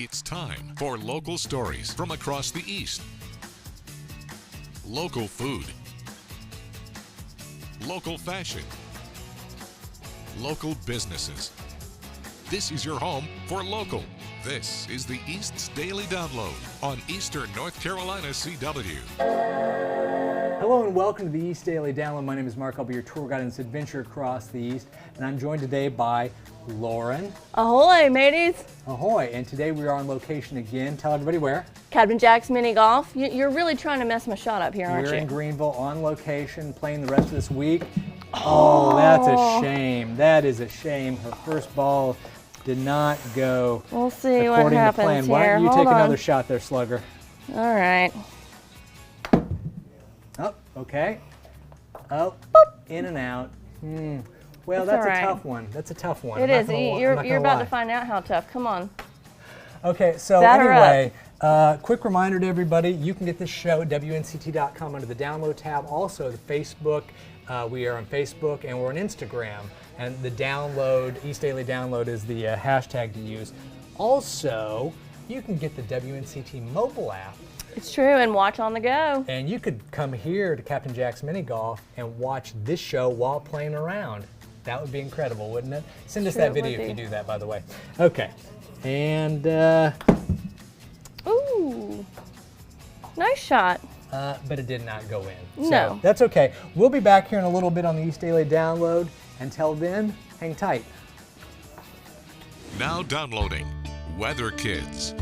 It's time for local stories from across the East. Local food. Local fashion. Local businesses. This is your home for local. This is the East's Daily Download on Eastern North Carolina CW. Hello and welcome to the East Daily Download. My name is Mark. I'll be your tour guide on this adventure across the East. And I'm joined today by Lauren. Ahoy, mateys. Ahoy. And today we are on location again. Tell everybody where. Captain Jack's Mini Golf. You're really trying to mess my shot up here, aren't you? We're in Greenville on location, playing the rest of this week. Oh, that's a shame. That is a shame. Her first ball did not go We'll see what according to happens plan. here. Why don't you Hold take on. another shot there, Slugger? All right. Oh, okay. Oh, in and out. Well, It's that's all a right. tough one. That's a tough one. It I'm not is. gonna- You're I'm not gonna about lie. to find out how tough. Come on. Okay, so Batter up. anyway, quick reminder to everybody, you can get this show at WNCT.com under the download tab. Also, the Facebook, we are on Facebook and we're on Instagram. And the download, East Daily Download is the hashtag to use. Also, you can get the WNCT mobile app. It's true, and watch on the go. And you could come here to Captain Jack's Mini Golf and watch this show while playing around. That would be incredible, wouldn't it? Send us Sure that it video would if you be. do that, by the way. Okay, and Ooh. Nice shot. but it did not go in. So No. that's okay. We'll be back here in a little bit on the East Daily Download. Until then, hang tight. Now downloading Weather Kids.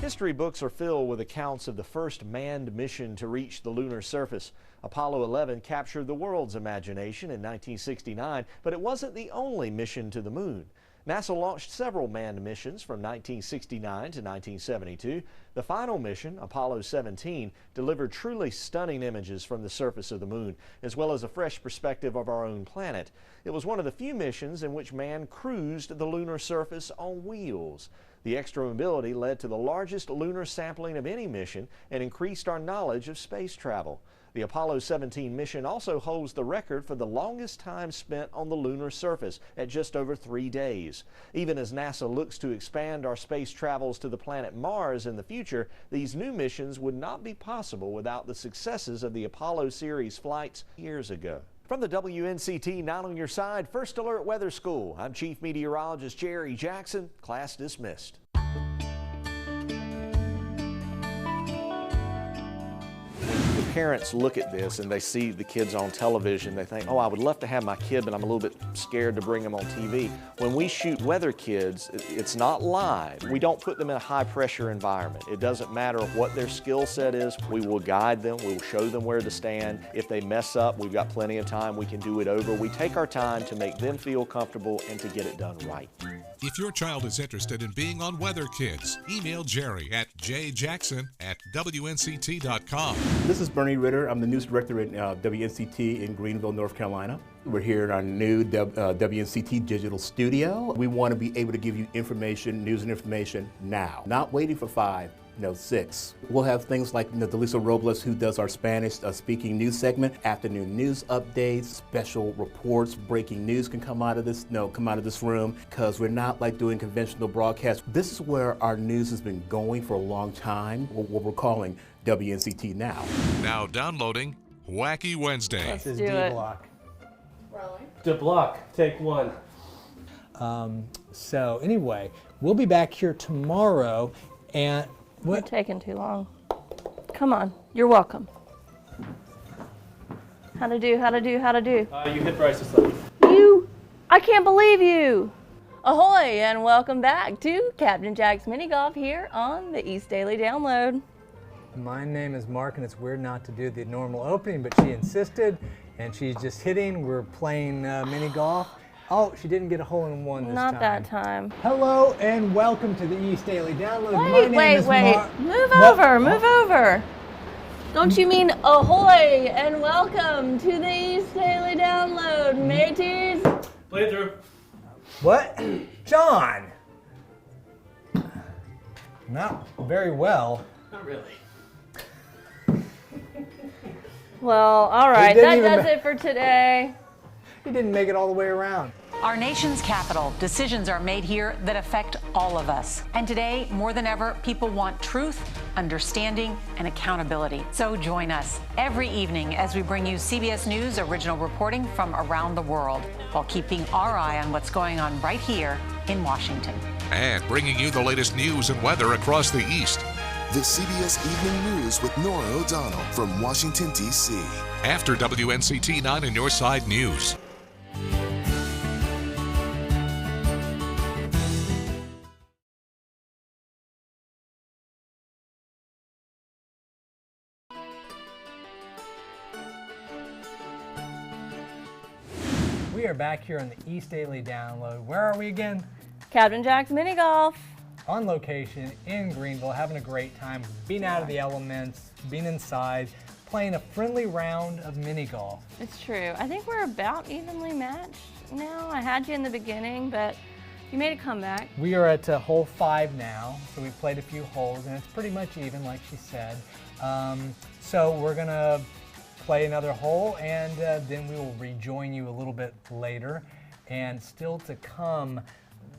History books are filled with accounts of the first manned mission to reach the lunar surface. Apollo 11 captured the world's imagination in 1969, but it wasn't the only mission to the moon. NASA launched several manned missions from 1969 to 1972. The final mission, Apollo 17, delivered truly stunning images from the surface of the moon, as well as a fresh perspective of our own planet. It was one of the few missions in which man cruised the lunar surface on wheels. The extra mobility led to the largest lunar sampling of any mission and increased our knowledge of space travel. The Apollo 17 mission also holds the record for the longest time spent on the lunar surface at just over 3 days. Even as NASA looks to expand our space travels to the planet Mars in the future, these new missions would not be possible without the successes of the Apollo series flights years ago. From the WNCT 9 on your side, First Alert Weather School, I'm Chief Meteorologist Jerry Jackson. Class dismissed. Parents look at this and they see the kids on television, they think, oh, I would love to have my kid, but I'm a little bit scared to bring them on TV. When we shoot Weather Kids, it's not live. We don't put them in a high pressure environment. It doesn't matter what their skill set is. We will guide them. We will show them where to stand. If they mess up, we've got plenty of time. We can do it over. We take our time to make them feel comfortable and to get it done right. If your child is interested in being on Weather Kids, email Jerry at jjackson@WNCT.com. This is Bernie Ritter. I'm the news director at WNCT in Greenville, North Carolina. We're here in our new WNCT digital studio. We want to be able to give you information, news and information now, not waiting for 5, 6. We'll have things like Delisa Robles, who does our Spanish speaking news segment, afternoon news updates, special reports, breaking news can come out of this room, because we're not like doing conventional broadcasts. This is where our news has been going for a long time, what we're calling WNCT Now. Now downloading Wacky Wednesday. This is do it. D-Block. To block, take one. So anyway, we'll be back here tomorrow, and You're taking too long. Come on. You're welcome. How to do? You hit Bryce's thumb. I can't believe you. Ahoy, and welcome back to Captain Jack's Mini Golf here on the East Daily Download. my name is Mark, and it's weird not to do the normal opening, but she insisted, and she's just hitting. We're playing mini golf. Oh, she didn't get a hole-in-one this time. Not that time. Hello and welcome to the East Daily Download. My name Wait. is Mark. Move over. Don't you mean ahoy and welcome to the East Daily Download, mateys? Play it through. What? John! Not very well. Not really. Well, all right. didn't That even does it for today. He didn't make it all the way around. Our nation's capital, decisions are made here that affect all of us. And today, more than ever, people want truth, understanding, and accountability. So join us every evening as we bring you CBS News original reporting from around the world, while keeping our eye on what's going on right here in Washington. And bringing you the latest news and weather across the East. The CBS Evening News with Nora O'Donnell from Washington, D.C. After WNCT 9 and Your Side News. We are back here on the East Daily Download. Where are we again? Captain Jack's Mini Golf. On location in Greenville, having a great time, being out of the elements, being inside, playing a friendly round of mini golf. It's true. I think we're about evenly matched now. I had you in the beginning, but you made a comeback. We are at hole 5 now, so we've played a few holes, and it's pretty much even, like she said. So we're gonna play another hole, and then we will rejoin you a little bit later. And still to come,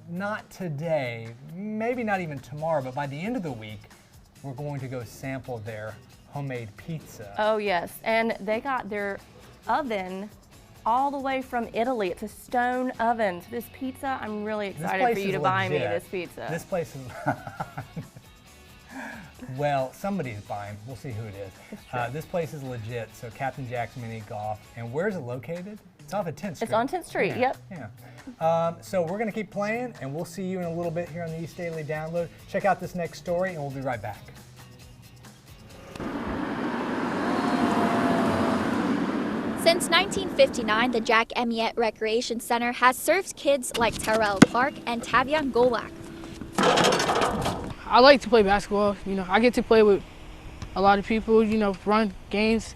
not today, maybe not even tomorrow, but by the end of the week, we're going to go sample their homemade pizza. Oh yes, and they got their oven all the way from Italy. It's a stone oven. So this pizza, I'm really excited for you to buy me this pizza. This place is, well, somebody's buying. We'll see who it is. This place is legit, so Captain Jack's Mini Golf. And where's it located? It's off of 10th Street. It's on 10th Street, yeah, yep. Yeah. So we're gonna keep playing, and we'll see you in a little bit here on the East Daily Download. Check out this next story, and we'll be right back. Since 1959, the Jack Emiette Recreation Center has served kids like Terrell Clark and Tavian Golak. I like to play basketball. You know, I get to play with a lot of people, you know, run games.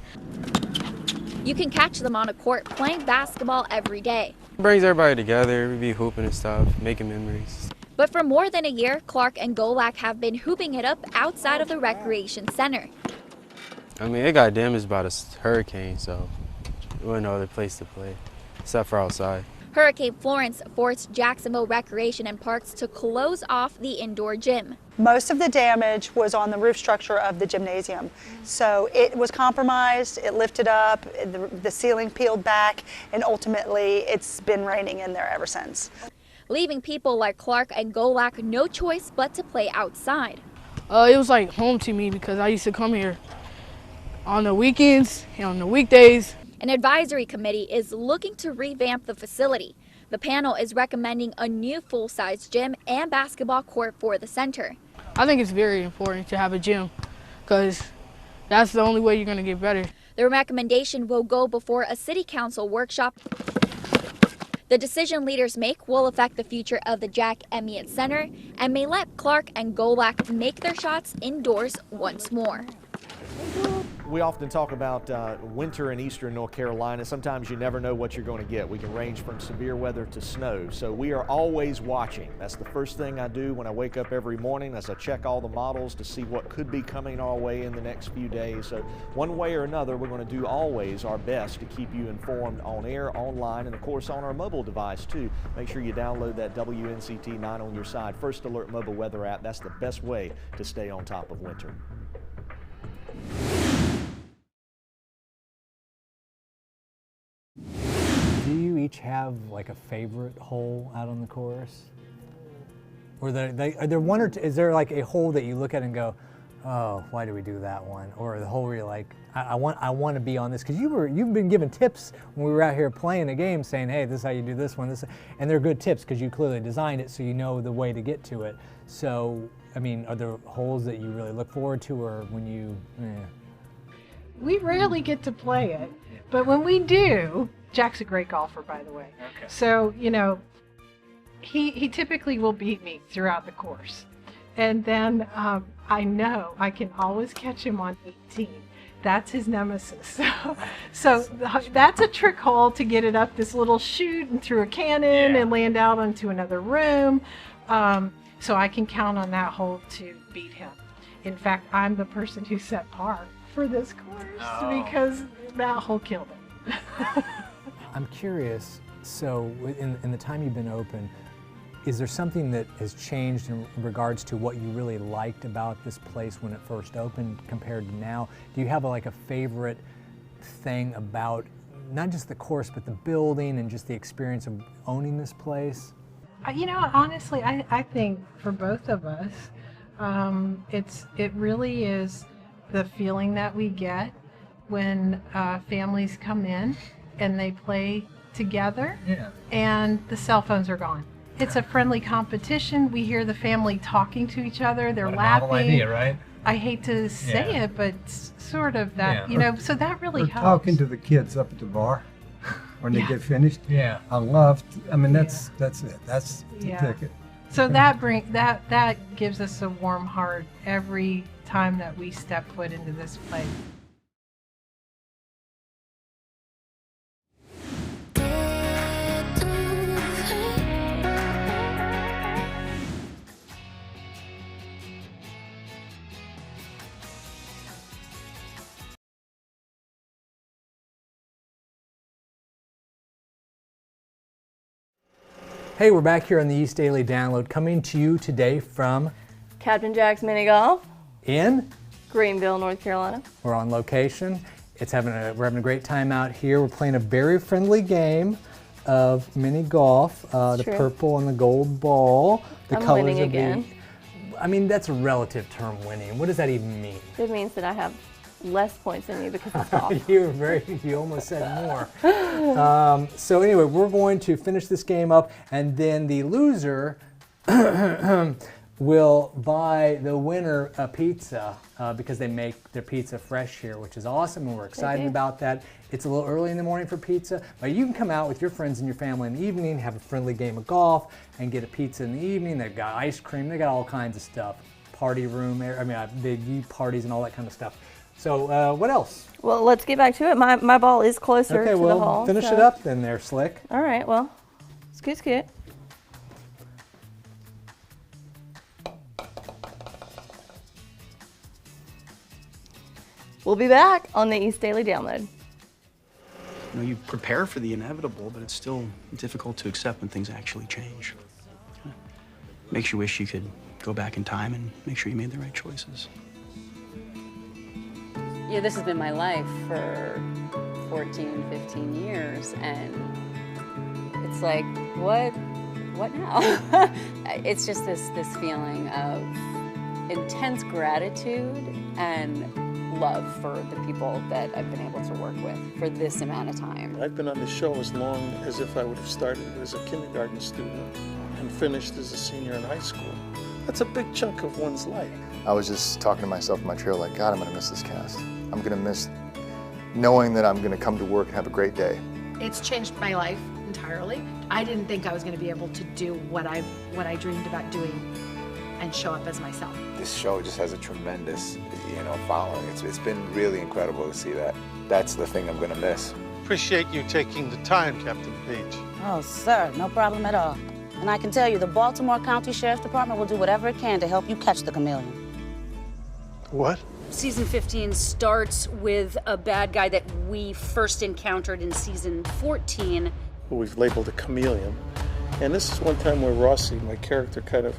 You can catch them on a court playing basketball every day. It brings everybody together, we be hooping and stuff, making memories. But for more than a year, Clark and Golak have been hooping it up outside of the Recreation Center. I mean, it got damaged by the hurricane, so there wasn't no other place to play, except for outside. Hurricane Florence forced Jacksonville Recreation and Parks to close off the indoor gym. Most of the damage was on the roof structure of the gymnasium. So it was compromised, it lifted up, the ceiling peeled back, and ultimately it's been raining in there ever since. Leaving people like Clark and Golak no choice but to play outside. It was like home to me because I used to come here on the weekends and on the weekdays. An advisory committee is looking to revamp the facility. The panel is recommending a new full-size gym and basketball court for the center. I think it's very important to have a gym because that's the only way you're going to get better. The recommendation will go before a city council workshop. The decision leaders make will affect the future of the Jack Emiette Center and may let Clark and Golak make their shots indoors once more. We often talk about winter in eastern North Carolina. Sometimes you never know what you're going to get. We can range from severe weather to snow. So we are always watching. That's the first thing I do when I wake up every morning, as I check all the models to see what could be coming our way in the next few days. So one way or another, we're going to do always our best to keep you informed on air, online, and of course on our mobile device too. Make sure you download that WNCT 9 on your side First Alert mobile weather app. That's the best way to stay on top of winter. Do you each have like a favorite hole out on the course? Or are there one or two, is there like a hole that you look at and go, oh, why do we do that one? Or the hole where you're like, I want to be on this, because you've been given tips when we were out here playing a game, saying, hey, this is how you do this one, and they're good tips because you clearly designed it, so you know the way to get to it. So, I mean, are there holes that you really look forward to, or when you? We rarely get to play it, but when we do, Jack's a great golfer, by the way. Okay. So, you know, he typically will beat me throughout the course. And then I know I can always catch him on 18. That's his nemesis. So that's a trick hole to get it up this little chute and through a cannon and land out onto another room. So I can count on that hole to beat him. In fact, I'm the person who set par for this course because that hole killed him. I'm curious, So in the time you've been open, is there something that has changed in regards to what you really liked about this place when it first opened compared to now? Do you have like a favorite thing about not just the course, but the building and just the experience of owning this place? You know, honestly, I think for both of us, it really is the feeling that we get when families come in and they play together, and the cell phones are gone. It's a friendly competition. We hear the family talking to each other. They're laughing. Novel idea, right? I hate to say it, but sort of that, you know, so that really helps. Talking to the kids up at the bar when they get finished. Yeah. I mean, that's it. That's the ticket. So that gives us a warm heart every time that we step foot into this place. Hey, we're back here on the East Daily Download, coming to you today from Captain Jack's Mini Golf in Greenville, North Carolina. We're on location. We're having a great time out here. We're playing a very friendly game of mini golf. The true. Purple and the gold ball. The I'm colors winning of again. I mean, that's a relative term, winning. What does that even mean? It means that I have less points than you because it's golf. You almost said more. So anyway, we're going to finish this game up, and then the loser will buy the winner a pizza because they make their pizza fresh here, which is awesome, and we're excited about that. It's a little early in the morning for pizza, but you can come out with your friends and your family in the evening, have a friendly game of golf, and get a pizza in the evening. They've got ice cream. They got all kinds of stuff. Party room. They do parties and all that kind of stuff. So what else? Well, let's get back to it. My ball is closer to the hole. Okay, finish it up then there, Slick. All right, well, scoot. We'll be back on the East Daily Download. You know, you prepare for the inevitable, but it's still difficult to accept when things actually change. Makes you wish you could go back in time and make sure you made the right choices. Yeah, this has been my life for 14, 15 years, and it's like, what now? It's just this feeling of intense gratitude and love for the people that I've been able to work with for this amount of time. I've been on the show as long as if I would have started as a kindergarten student and finished as a senior in high school. That's a big chunk of one's life. I was just talking to myself in my trailer like, God, I'm gonna miss this cast. I'm gonna miss knowing that I'm gonna come to work and have a great day. It's changed my life entirely. I didn't think I was gonna be able to do what I dreamed about doing and show up as myself. This show just has a tremendous, following. It's been really incredible to see that. That's the thing I'm gonna miss. Appreciate you taking the time, Captain Page. Oh, sir, no problem at all. And I can tell you, the Baltimore County Sheriff's Department will do whatever it can to help you catch the chameleon. What? Season 15 starts with a bad guy that we first encountered in season 14. Who we've labeled a chameleon. And this is one time where Rossi, my character, kind of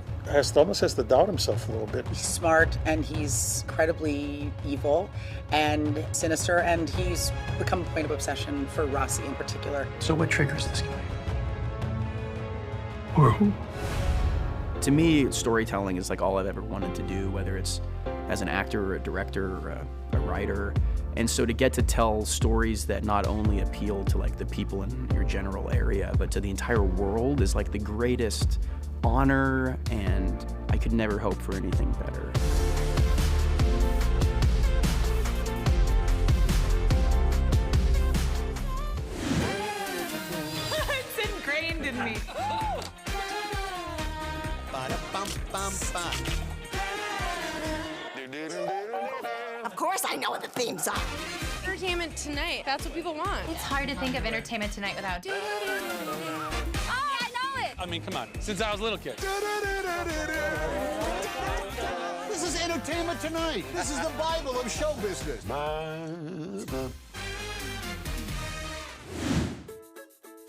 almost has to doubt himself a little bit. He's smart and he's incredibly evil and sinister, and he's become a point of obsession for Rossi in particular. So what triggers this guy? Or who? To me, storytelling is like all I've ever wanted to do, whether it's as an actor or a director or a writer. And so to get to tell stories that not only appeal to like the people in your general area, but to the entire world is like the greatest honor, and I could never hope for anything better. It's ingrained in me. Of course I know what the themes are. Entertainment Tonight, that's what people want. It's hard to think of Entertainment Tonight without... Oh, I know it! I mean, come on, since I was a little kid. This is Entertainment Tonight. This is the Bible of show business.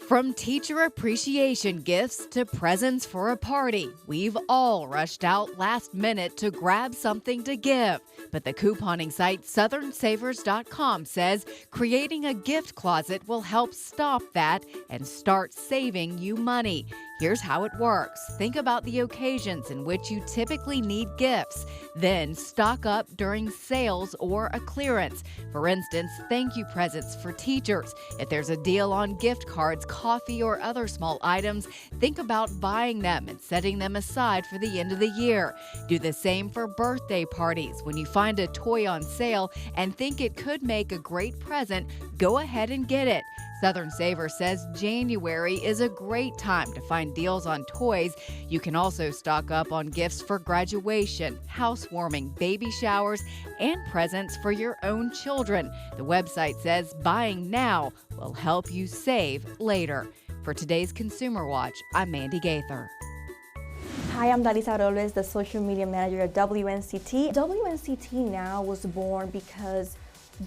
From teacher appreciation gifts to presents for a party, we've all rushed out last minute to grab something to give. But the couponing site SouthernSavers.com says creating a gift closet will help stop that and start saving you money. Here's how it works. Think about the occasions in which you typically need gifts. Then stock up during sales or a clearance. For instance, thank you presents for teachers. If there's a deal on gift cards, coffee, or other small items, think about buying them and setting them aside for the end of the year. Do the same for birthday parties. When you find a toy on sale and think it could make a great present, go ahead and get it. Southern Saver says January is a great time to find deals on toys. You can also stock up on gifts for graduation, housewarming, baby showers, and presents for your own children. The website says buying now will help you save later. For today's Consumer Watch, I'm Mandy Gaither. Hi, I'm Dalisa Robles, the social media manager at WNCT. WNCT Now was born because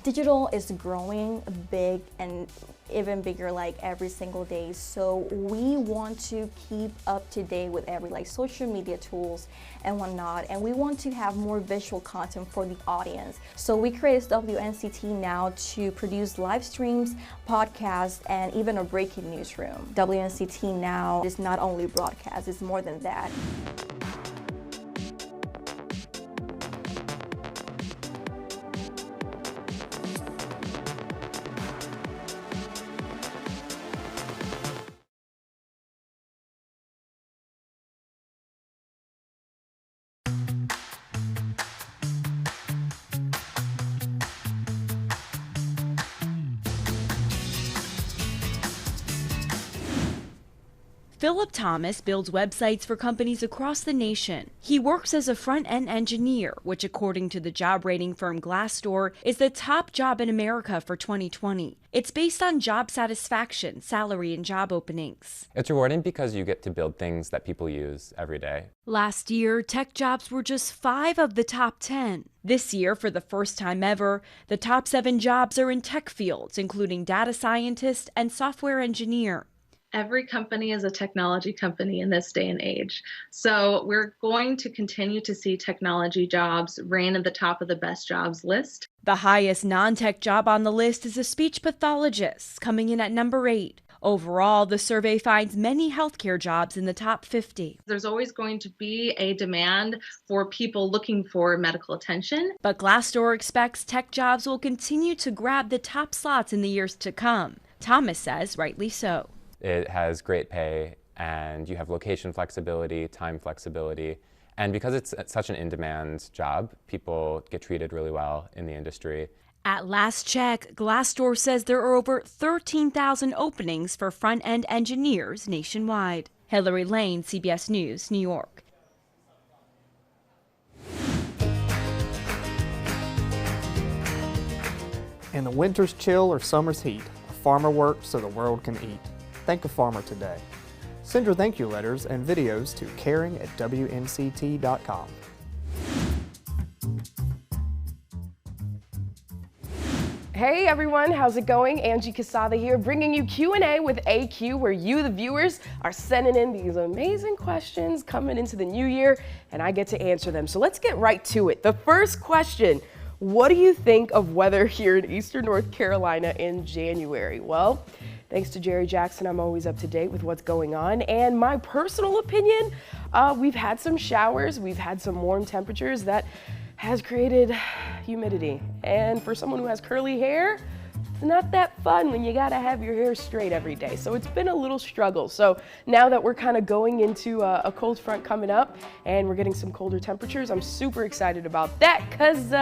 digital is growing big and even bigger like every single day. So we want to keep up to date with every social media tools and whatnot. And we want to have more visual content for the audience. So we created WNCT Now to produce live streams, podcasts, and even a breaking newsroom. WNCT Now is not only broadcast, it's more than that. Philip Thomas builds websites for companies across the nation. He works as a front-end engineer, which according to the job rating firm Glassdoor is the top job in America for 2020. It's based on job satisfaction, salary, and job openings. It's rewarding because you get to build things that people use every day. Last year, tech jobs were just 5 of the top 10. This year, for the first time ever, the top 7 jobs are in tech fields, including data scientist and software engineer. Every company is a technology company in this day and age. So we're going to continue to see technology jobs reign at the top of the best jobs list. The highest non-tech job on the list is a speech pathologist, coming in at number 8. Overall, the survey finds many healthcare jobs in the top 50. There's always going to be a demand for people looking for medical attention. But Glassdoor expects tech jobs will continue to grab the top slots in the years to come. Thomas says rightly so. It has great pay, and you have location flexibility, time flexibility. And because it's such an in-demand job, people get treated really well in the industry. At last check, Glassdoor says there are over 13,000 openings for front-end engineers nationwide. Hillary Lane, CBS News, New York. In the winter's chill or summer's heat, a farmer works so the world can eat. Thank a farmer today. Send your thank you letters and videos to caring@WNCT.com. Hey everyone, how's it going? Angie Casada here, bringing you Q&A with AQ, where you, the viewers, are sending in these amazing questions coming into the new year, and I get to answer them. So let's get right to it. The first question, what do you think of weather here in Eastern North Carolina in January? Well, thanks to Jerry Jackson, I'm always up to date with what's going on. And my personal opinion, we've had some showers, we've had some warm temperatures that has created humidity. And for someone who has curly hair, it's not that fun when you gotta have your hair straight every day. So it's been a little struggle. So now that we're kind of going into a cold front coming up and we're getting some colder temperatures, I'm super excited about that because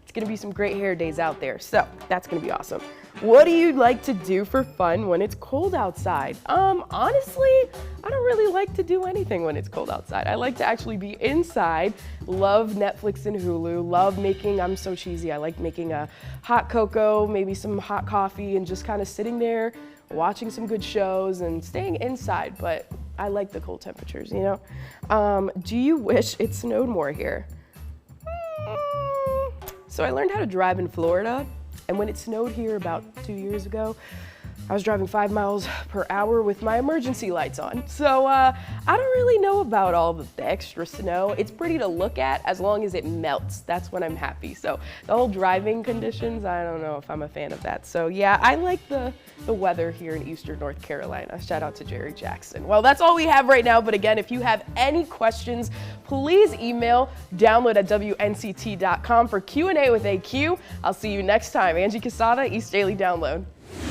it's gonna be some great hair days out there. So that's gonna be awesome. What do you like to do for fun when it's cold outside? Honestly, I don't really like to do anything when it's cold outside. I like to actually be inside, love Netflix and Hulu, love making, I'm so cheesy, I like making a hot cocoa, maybe some hot coffee, and just kind of sitting there, watching some good shows and staying inside, but I like the cold temperatures, you know? Do you wish it snowed more here? So I learned how to drive in Florida. And when it snowed here about 2 years ago, I was driving 5 miles per hour with my emergency lights on. So I don't really know about all the extra snow. It's pretty to look at as long as it melts. That's when I'm happy. So the whole driving conditions, I don't know if I'm a fan of that. So yeah, I like the weather here in Eastern North Carolina. Shout out to Jerry Jackson. Well, that's all we have right now. But again, if you have any questions, please email download@WNCT.com for Q&A with AQ. I'll see you next time. Angie Casada, East Daily Download.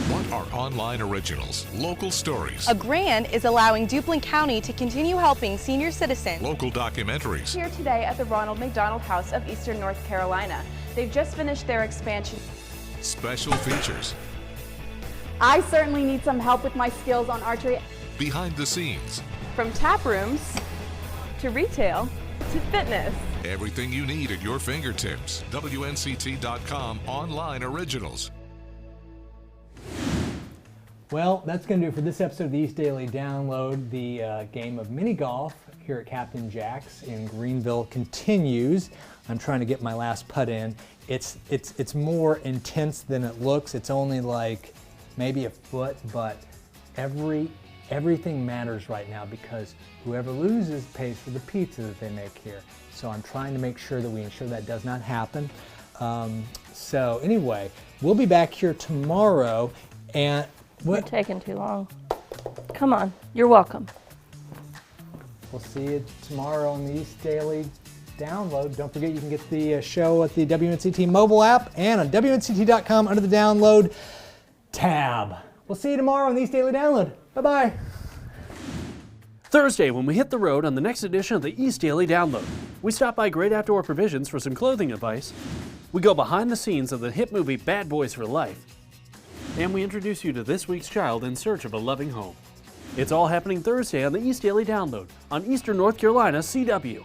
What are online originals, local stories, A grant is allowing Duplin County to continue helping senior citizens. local documentaries, Here today at the Ronald McDonald House of Eastern North Carolina. They've just finished their expansion. special features, I certainly need some help with my skills on archery. behind the scenes, From tap rooms to retail to fitness. everything you need at your fingertips. WNCT.com online originals. Well, that's going to do it for this episode of the East Daily Download. The game of mini golf here at Captain Jack's in Greenville continues. I'm trying to get my last putt in. It's more intense than it looks. It's only like maybe a foot, but everything matters right now because whoever loses pays for the pizza that they make here. So I'm trying to make sure that we ensure that does not happen. So anyway, we'll be back here tomorrow. And You're taking too long. Come on, you're welcome. We'll see you tomorrow on the East Daily Download. Don't forget you can get the show at the WNCT mobile app and on WNCT.com under the Download tab. We'll see you tomorrow on the East Daily Download. Bye-bye. Thursday, when we hit the road on the next edition of the East Daily Download, we stop by Great Outdoor Provisions for some clothing advice. We go behind the scenes of the hit movie Bad Boys for Life. And we introduce you to this week's child in search of a loving home. It's all happening Thursday on the East Daily Download on Eastern North Carolina CW.